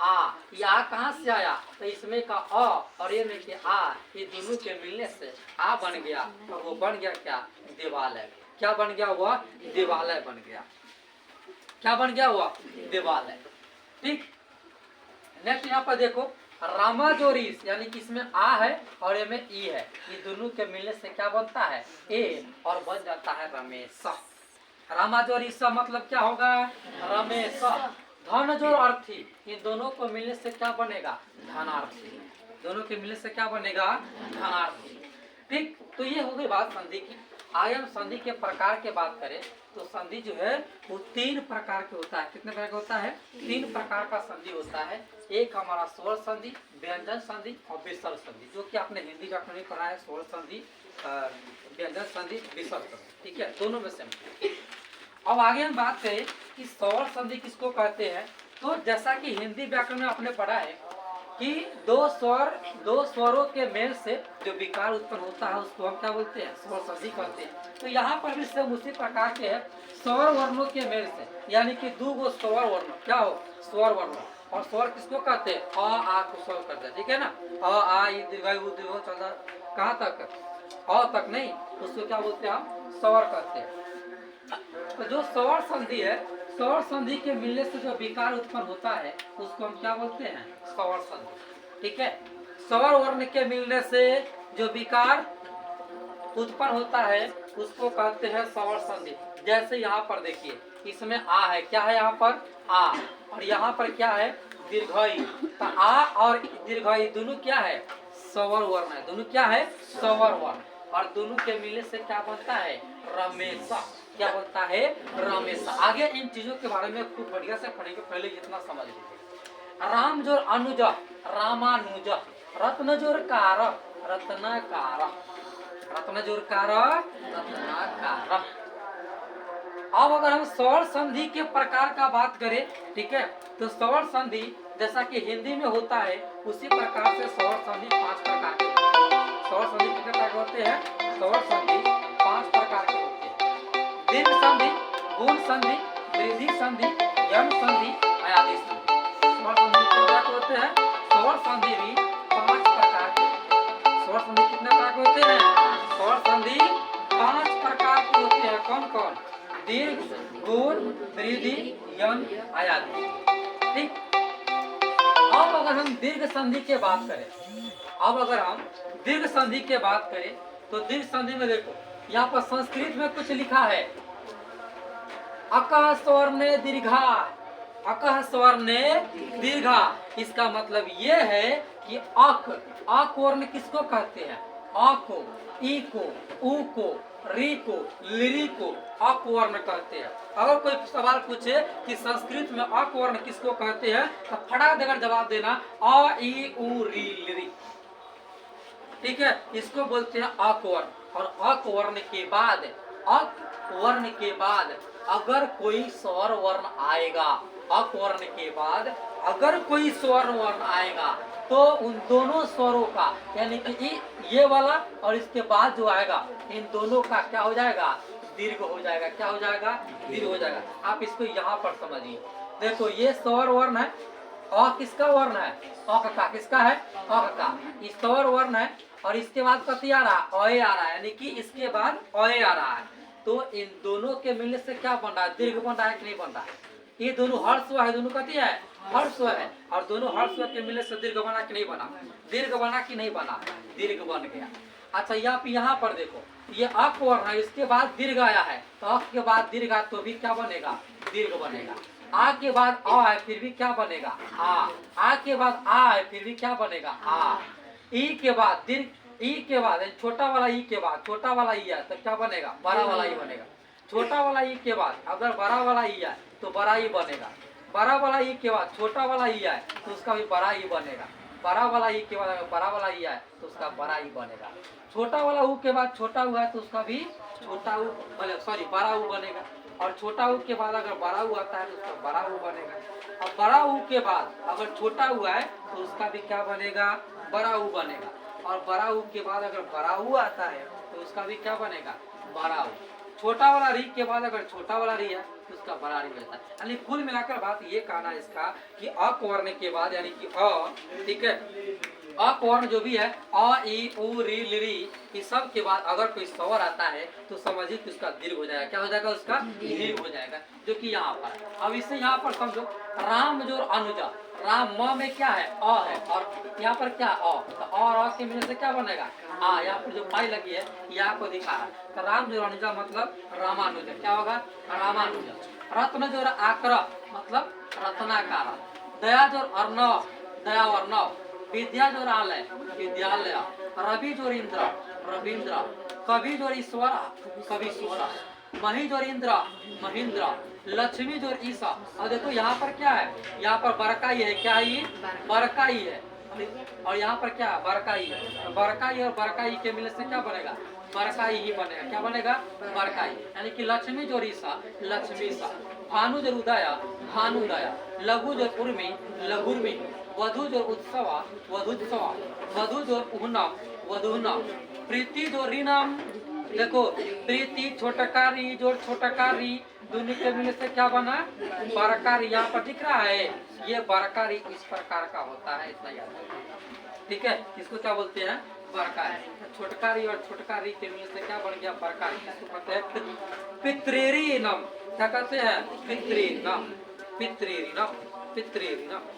आ, ये आ कहाँ से आया? तो इसमें का अ और ये में के आ, ये दोनों के मिलने से आ बन गया और वो बन गया क्या? देवालय। क्या बन गया हुआ? देवालय बन गया। क्या बन गया हुआ? देवालय। ठीक। नेक्स्ट यहाँ पर देखो, रामाजोरिस, यानी कि इसमें आ है और ये में ई है, ये दोनों के मिलने से क्या बनता है? ए, और बन जाता है रमेश। रामाजोरिस मतलब क्या होगा? रमेश। धन जोर अर्थी, इन दोनों को मिलने से क्या बनेगा? धनार्थी। दोनों के मिलने से क्या बनेगा? धनार्थी। ठीक। तो ये हो गई बात संधि की। आगे हम संधि के प्रकार के बात करें तो संधि जो है वो 3 प्रकार के होता है। कितने प्रकार का होता है? 3 प्रकार का संधि होता है। एक हमारा स्वर संधि, व्यंजन संधि और विसर्ग संधि, जो कि आपने हिंदी व्याकरण में पढ़ा है। स्वर संधि, व्यंजन संधि, विसर्ग संधि। ठीक है, दोनों में से। अब आगे हम बात करें कि स्वर संधि किसको कहते हैं। तो जैसा कि हिंदी व्याकरण में आपने पढ़ा है कि दो स्वरों के मेल से जो विकार उत्पन्न होता है उसको हम क्या बोलते हैं? स्वर संधि कहते हैं। तो यहाँ पर भी सब उसी प्रकार के है, स्वर वर्णों के मेल से, यानी कि 2 स्वर वर्ण, क्या हो? स्वर वर्ण। और स्वर किसको कहते हैं? अ आ को स्वर करते हैं। ठीक है ना? अ आ ई दीर्घायु दीर्घ चौथा कहाँ तक? अ तक नहीं, उसको क्या बोलते हैं? हम स्वर कहते हैं। तो जो स्वर संधि है, स्वर संधि के मिलने से जो विकार उत्पन्न होता है उसको हम क्या बोलते हैं? स्वर संधि। ठीक है। स्वर वर्ण के मिलने से जो विकार उत्पन्न होता है उसको कहते हैं स्वर संधि। जैसे यहाँ पर देखिए, इसमें आ है, क्या है यहाँ पर? आ, और यहाँ पर क्या है? दीर्घई। तो आ और दीर्घई दोनों क्या है? स्वर वर्ण है। दोनों क्या है? स्वर वर्ण। और दोनों के मिलने से क्या बनता है? रमेशा। क्या बनता है? रमेशा। आगे इन चीजों के बारे में खूब बढ़िया से पढ़ेंगे, पहले इतना समझ लीजिए। राम जोर अनुज, रामानुज। रत्न जोर कार, रत्नाकार। रत्न जोर कार, रत्नाकार। अब अगर हम स्वर संधि के प्रकार का बात करें, ठीक है, तो स्वर संधि जैसा कि हिंदी में होता है उसी प्रकार से स्वर संधि 5 प्रकार के होते हैं। स्वर संधि कितने प्रकार के होते हैं? स्वर संधि 5 प्रकार के होते हैं। दीर्घ संधि, गुण संधि, वृद्धि संधि, यम संधि, अयादि संधि। स्वर संधि कितने प्रकार के होते हैं? स्वर संधि भी 5 प्रकार के होते हैं। स्वर संधि कितने प्रकार के होते हैं? स्वर संधि 5 प्रकार के होते हैं। कौन कौन? दीर्घ, गुण, वृद्धि, यम, अयादि। ठीक। अब अगर हम दीर्घ संधि की बात करें, तो दीर्घ संधि में देखो, यहाँ पर संस्कृत में कुछ लिखा है, अकः स्वर्ण दीर्घा, अकः स्वर्ण दीर्घा। इसका मतलब ये है कि अक वर्ण किसको कहते हैं? अ को, ई को, उ को, री को, लिरी को अक वर्ण कहते हैं। अगर कोई सवाल पूछे कि संस्कृत में अक वर्ण किसको कहते हैं, तो फटाक देकर जवाब देना अ, ई, उ, री, लिरी। ठीक है, इसको बोलते हैं अक वर्ण। और अक वर्ण के बाद अगर कोई स्वर वर्ण आएगा, अक वर्ण के बाद अगर कोई स्वर वर्ण आएगा तो उन दोनों स्वरों का, यानी कि ये वाला और इसके बाद जो आएगा, इन दोनों का क्या हो जाएगा? दीर्घ हो जाएगा। क्या हो जाएगा? दीर्घ हो जाएगा। आप इसको यहाँ पर समझिए। देखो, ये स्वर वर्ण है, अ किसका वर्ण है? अ का। किसका है? अ का। इस स्वर वर्ण है और इसके बाद कथी आ रहा है? अय आ रहा है, यानी कि इसके बाद अय आ रहा है। तो इन दोनों के मिलने से क्या बन रहा है? दीर्घ बन रहा है कि नहीं बन रहा है? ये दोनों हर्ष है, दोनों कथी है? हर्ष है। और दोनों हर्ष के मिलने से दीर्घ बना कि नहीं बना? दीर्घ बना कि नहीं बना? दीर्घ बन गया। अच्छा, यहाँ पर देखो, ये अक वर्ण है, इसके बाद दीर्घ आया है, तो अक के बाद दीर्घ आया तो भी क्या बनेगा? दीर्घ बनेगा। आ के बाद अ है, फिर भी क्या बनेगा? आ के बाद आ है, फिर भी क्या बनेगा? आ। ई के बाद दीर्घ, ई के बाद छोटा वाला ई के बाद छोटा वाला ई है, तो क्या बनेगा? बड़ा वाला ई बनेगा। छोटा वाला ई के बाद अगर बड़ा वाला ई है तो बड़ा ई बनेगा। बड़ा वाला ई के बाद छोटा वाला ई है तो उसका भी बड़ा ई बनेगा। बड़ा वाला ई के बाद अगर बड़ा वाला ई है तो उसका बड़ा ई बनेगा। छोटा वाला ऊ के बाद छोटा ऊ है तो उसका भी छोटा ऊ, सॉरी, बड़ा ऊ बनेगा। और छोटा ऊ के बाद अगर बड़ा ऊ आता है तो उसका बड़ा ऊ बनेगा। और बड़ा ऊ के बाद अगर छोटा ऊ है तो उसका भी क्या बनेगा? बड़ा ऊ बनेगा। और बड़ा ऊ के बाद अगर बड़ा ऊ आता है तो उसका भी क्या बनेगा? बड़ा ऊ। छोटा वाला री के बाद अगर छोटा वाला री है तो उसका बड़ा ऋण हो जाता है। यानी कुल मिलाकर बात ये कहना है इसका कि अ वर्ण के बाद यानी कि अ, ठीक है, अ वर्ण जो भी है अ ई उ री लिरी, इस सब के बाद अगर कोई स्वर आता है तो समझिए कि उसका दीर्घ हो जाएगा। क्या हो जाएगा? उसका दीर्घ हो जाएगा, जो कि यहाँ पर। अब इससे यहाँ पर समझो राम जो अनुजा, राम म में क्या है? अ है, और यहाँ पर क्या अ, तो और अ के मिलने से क्या बनेगा? आ। यहाँ पर जो पाई लगी है या को दिखा रहा है, तो राम जो अनुजा मतलब रामानुज, क्या होगा? रामानुज। रत्न जो आकर मतलब रत्नाकार, दया जो अर्णव, दया अर्णव, विद्या जो आलय, विद्यालय, रवि जो इंद्र, रविंद्र, कवि जो ईश्वर, कविश्वर, मही जो इंद्र, महेंद्र, लक्ष्मी जो ईसा। और देखो यहाँ पर क्या है? यहाँ पर बरकाई है, क्या है? बरकाई है। और यहाँ पर क्या है? बरकाई है। बरकाई और बरकाई के मिलने से क्या बनेगा? बरकाई ही बनेगा। क्या बनेगा? बरकाई। यानी कि लक्ष्मी जो ईसा, लक्ष्मी सा, भानु जो उदया, भानु उदया, लघु जो उर्मी, लघुर्मी, वधु जो उत्सव, वधुत्सव, वधु जो उहनम, वधुनम, प्रीति जो ऋणम। देखो प्रीति छोटकारी जो छोटकारी, दोनों के मिलने से क्या बना? बरकारी। यहाँ पर दिख रहा है, ये बरकारी इस प्रकार का होता है, इतना याद रखना। ठीक है, इसको क्या बोलते हैं? बरकारी। छोटकारी और छोटकारी के मिलने से क्या बन गया? बरकारी। इसको कहते हैं पितृऋणम। क्या कहते हैं? पितृऋणम, पितृऋणम, पितृऋणम।